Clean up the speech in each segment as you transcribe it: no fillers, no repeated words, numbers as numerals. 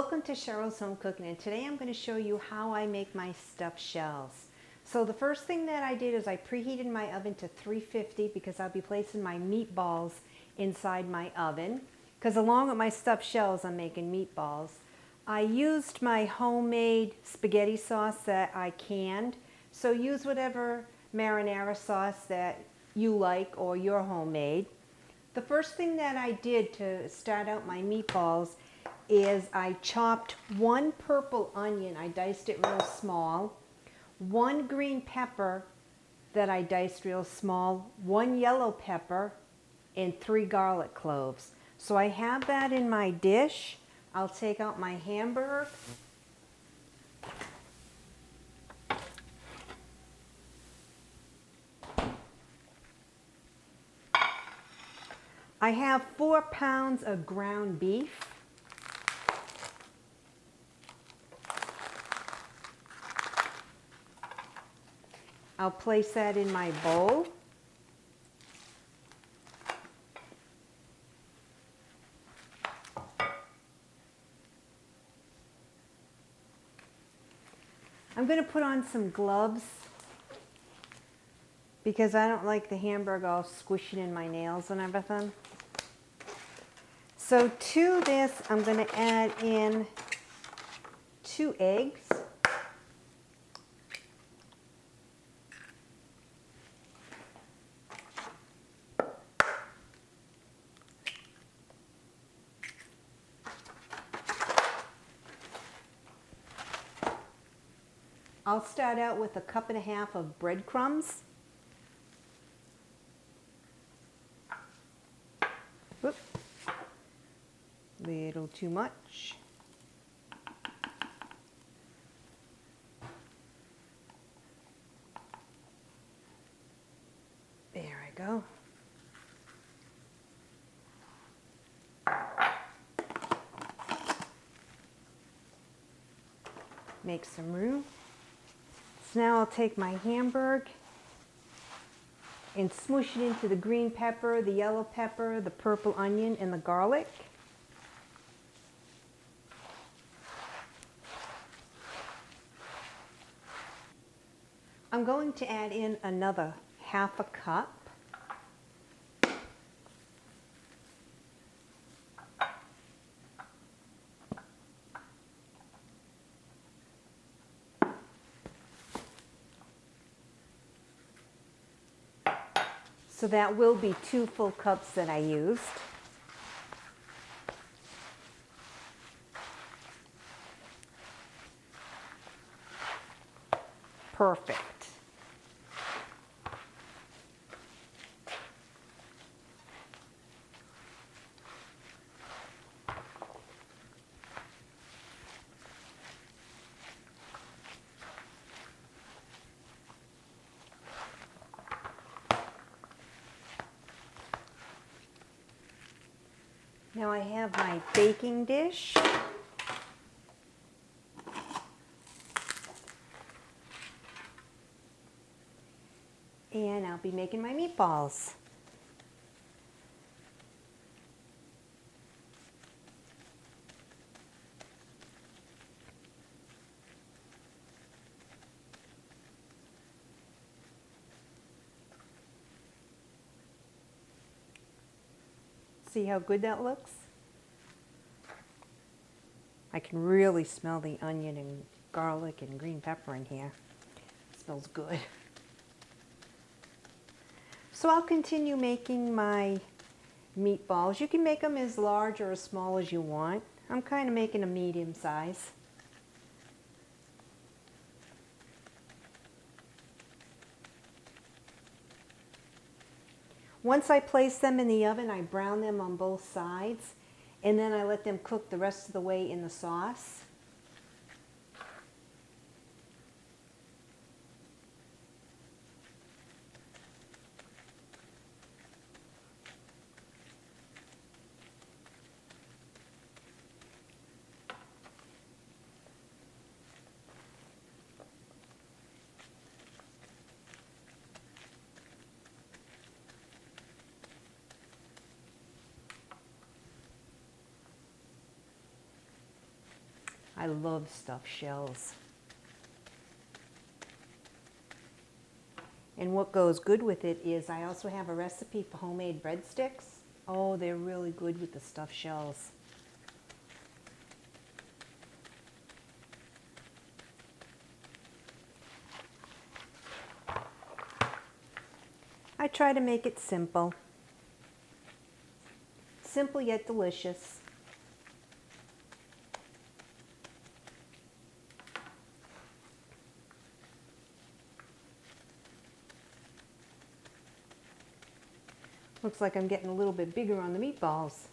Welcome to Cheryl's Home Cooking, and today I'm going to show you how I make my stuffed shells. So the first thing that I did is I preheated my oven to 350 because I'll be placing my meatballs inside my oven. Because along with my stuffed shells, I'm making meatballs. I used my homemade spaghetti sauce that I canned. So use whatever marinara sauce that you like or your homemade. The first thing that I did to start out my meatballs is I chopped one purple onion, I diced it real small, one green pepper that I diced real small, one yellow pepper, and 3 garlic cloves. So I have that in my dish. I'll take out my hamburger. I have 4 pounds of ground beef. I'll place that in my bowl. I'm going to put on some gloves because I don't like the hamburger all squishing in my nails and everything. So to this, I'm going to add in 2 eggs. I'll start out with 1.5 cups of breadcrumbs. Whoop. Little too much. There I go. Make some room. So now I'll take my hamburger and smoosh it into the green pepper, the yellow pepper, the purple onion, and the garlic. I'm going to add in another 1/2 cup. So that will be 2 full cups that I used. Perfect. Now I have my baking dish. And I'll be making my meatballs. See how good that looks? I can really smell the onion and garlic and green pepper in here. It smells good. So I'll continue making my meatballs. You can make them as large or as small as you want. I'm kind of making a medium size. Once I place them in the oven, I brown them on both sides, and then I let them cook the rest of the way in the sauce. I love stuffed shells. And what goes good with it is I also have a recipe for homemade breadsticks. Oh, they're really good with the stuffed shells. I try to make it simple. Simple yet delicious. Looks like I'm getting a little bit bigger on the meatballs.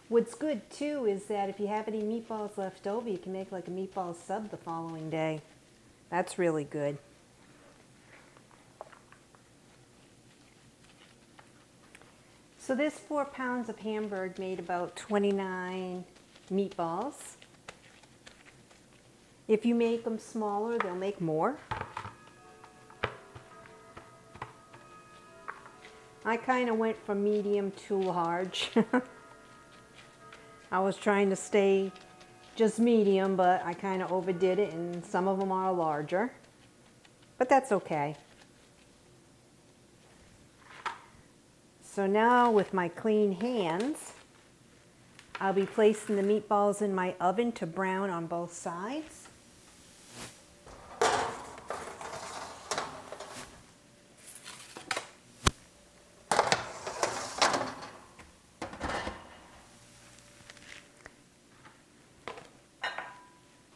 What's good too is that if you have any meatballs left over, you can make like a meatball sub the following day. That's really good. So this 4 pounds of Hamburg made about 29 meatballs. If you make them smaller, they'll make more. I kind of went from medium to large. I was trying to stay just medium, but I kind of overdid it, and some of them are larger. But that's okay. So now with my clean hands, I'll be placing the meatballs in my oven to brown on both sides.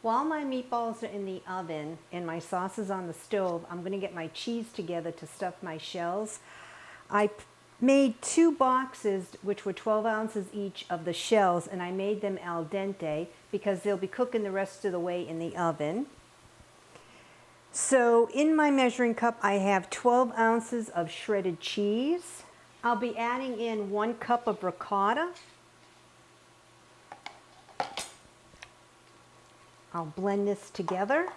While my meatballs are in the oven and my sauce is on the stove, I'm going to get my cheese together to stuff my shells. I made 2 boxes, which were 12 ounces each, of the shells, and I made them al dente because they'll be cooking the rest of the way in the oven. So in my measuring cup, I have 12 ounces of shredded cheese. I'll be adding in 1 cup of ricotta. I'll blend this together.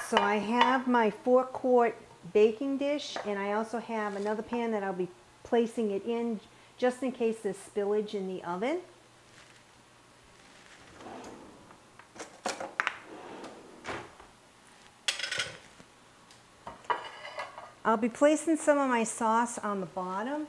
So I have my 4-quart baking dish, and I also have another pan that I'll be placing it in just in case there's spillage in the oven. I'll be placing some of my sauce on the bottom.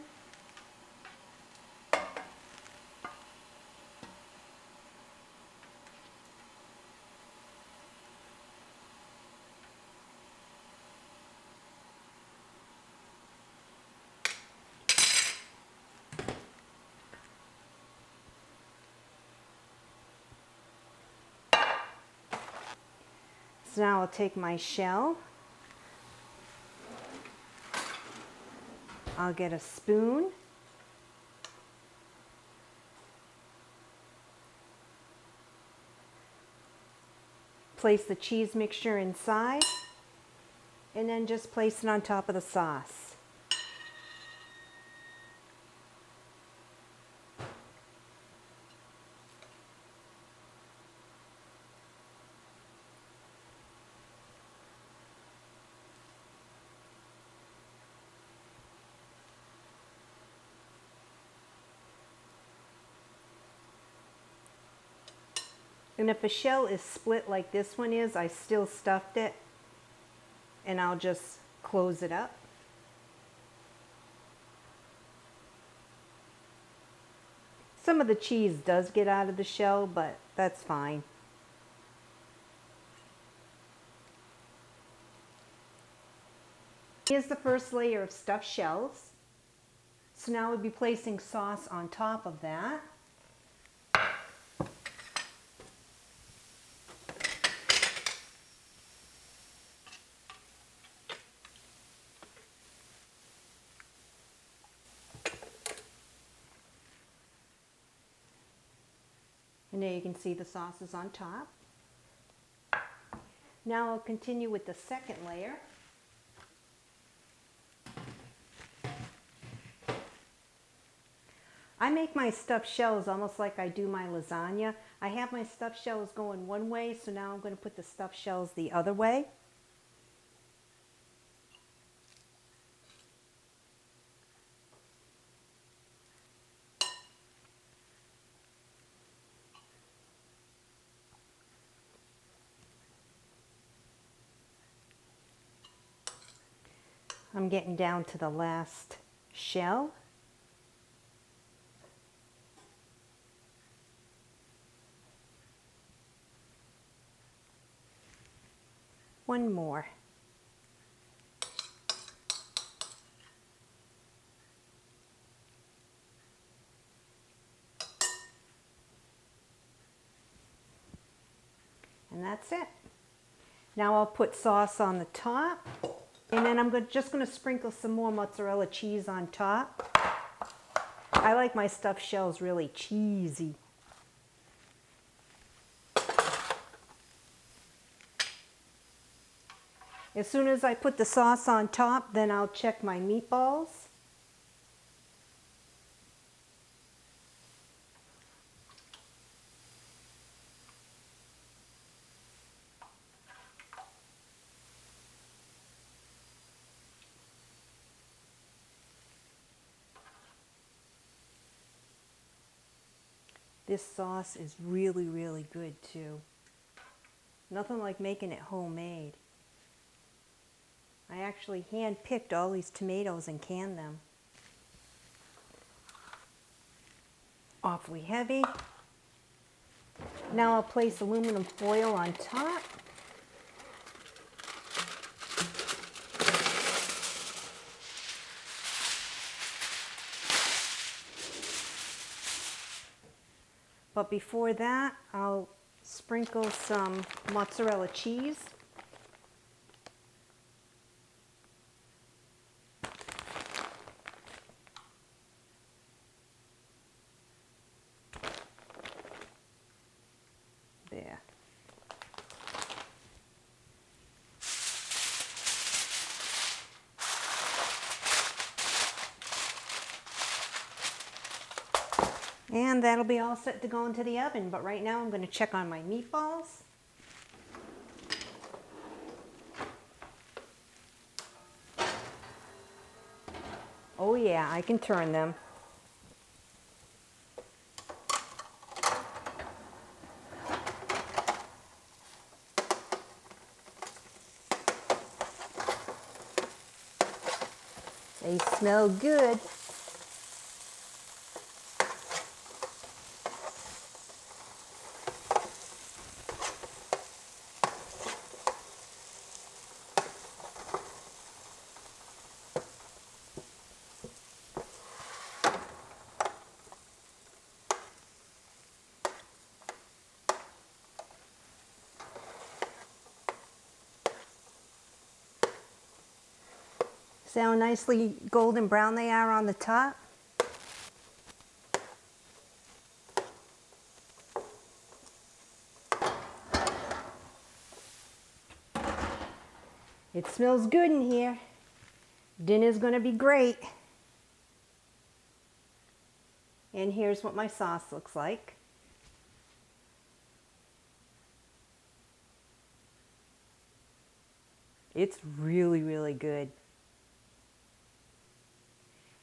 So now I'll take my shell. I'll get a spoon. Place the cheese mixture inside, and then just place it on top of the sauce. And if a shell is split like this one is, I still stuffed it, and I'll just close it up. Some of the cheese does get out of the shell, but that's fine. Here's the first layer of stuffed shells. So now we'll be placing sauce on top of that. And there you can see the sauce is on top. Now I'll continue with the second layer. I make my stuffed shells almost like I do my lasagna. I have my stuffed shells going one way, so now I'm going to put the stuffed shells the other way. I'm getting down to the last shell. One more. And that's it. Now I'll put sauce on the top, and then I'm just going to sprinkle some more mozzarella cheese on top. I like my stuffed shells really cheesy. As soon as I put the sauce on top, then I'll check my meatballs. This sauce is really, really good too. Nothing like making it homemade. I actually hand-picked all these tomatoes and canned them. Awfully heavy. Now I'll place aluminum foil on top. But before that, I'll sprinkle some mozzarella cheese. There. And that'll be all set to go into the oven. But right now I'm going to check on my meatballs. Oh yeah, I can turn them. They smell good. See how nicely golden brown they are on the top? It smells good in here. Dinner's gonna be great. And here's what my sauce looks like. It's really, really good.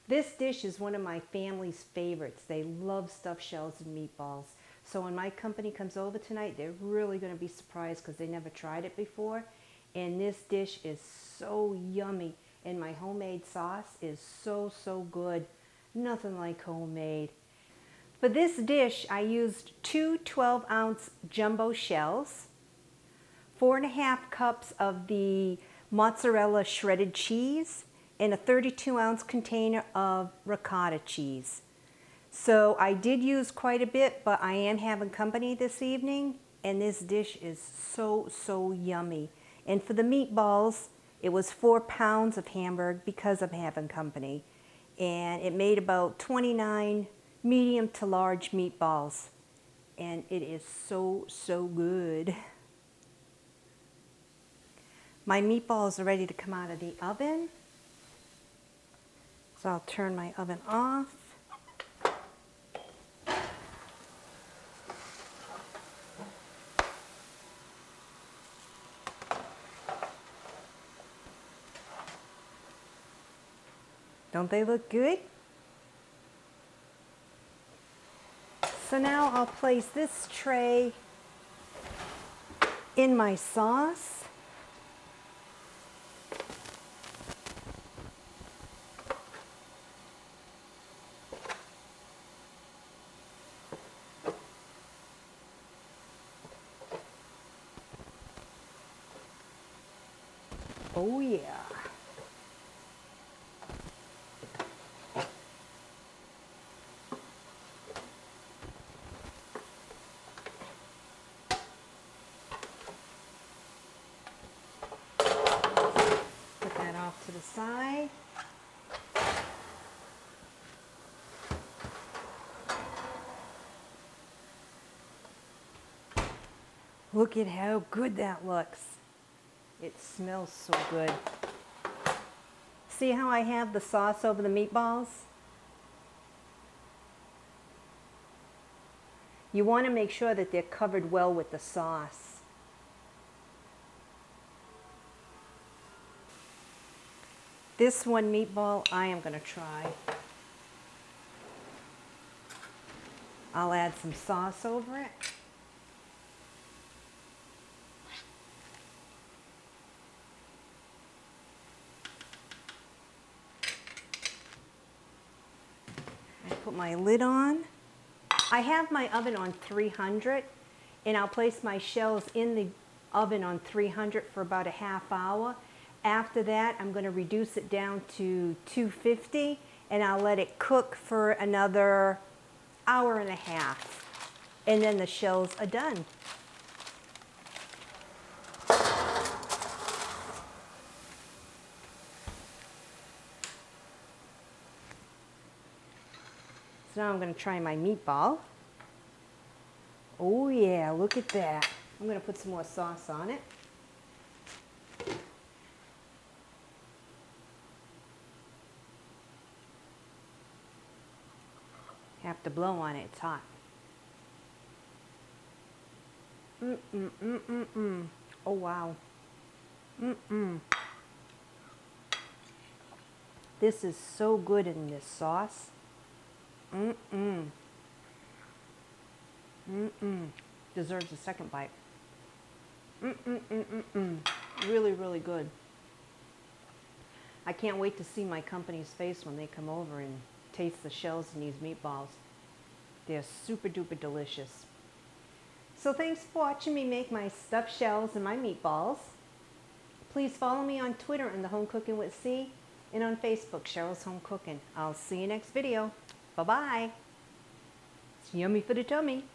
This dish is one of my family's favorites. They love stuffed shells and meatballs. So when my company comes over tonight, they're really going to be surprised because they never tried it before. And this dish is so yummy. And my homemade sauce is so, so good. Nothing like homemade. For this dish, I used two 12-ounce jumbo shells, 4.5 cups of the mozzarella shredded cheese, and a 32-ounce container of ricotta cheese. So I did use quite a bit, but I am having company this evening, and this dish is so, so yummy. And for the meatballs, it was 4 pounds of hamburger because I'm having company. And it made about 29 medium to large meatballs. And it is so, so good. My meatballs are ready to come out of the oven. So I'll turn my oven off. Don't they look good? So now I'll place this tray in my sauce. Oh yeah. Put that off to the side. Look at how good that looks. It smells so good. See how I have the sauce over the meatballs? You want to make sure that they're covered well with the sauce. This one meatball I am going to try. I'll add some sauce over it. Put my lid on. I have my oven on 300 and I'll place my shells in the oven on 300 for about a half hour. After that, I'm going to reduce it down to 250 and I'll let it cook for another hour and a half. And then the shells are done. So now I'm going to try my meatball. Oh yeah, look at that. I'm going to put some more sauce on it. Have to blow on it, it's hot. Oh wow. This is so good in this sauce. Deserves a second bite. Really, really good. I can't wait to see my company's face when they come over and taste the shells in these meatballs. They're super duper delicious. So thanks for watching me make my stuffed shells and my meatballs. Please follow me on Twitter and the Home Cooking with C, and on Facebook, Cheryl's Home Cooking. I'll see you next video. Bye-bye. It's yummy for the tummy.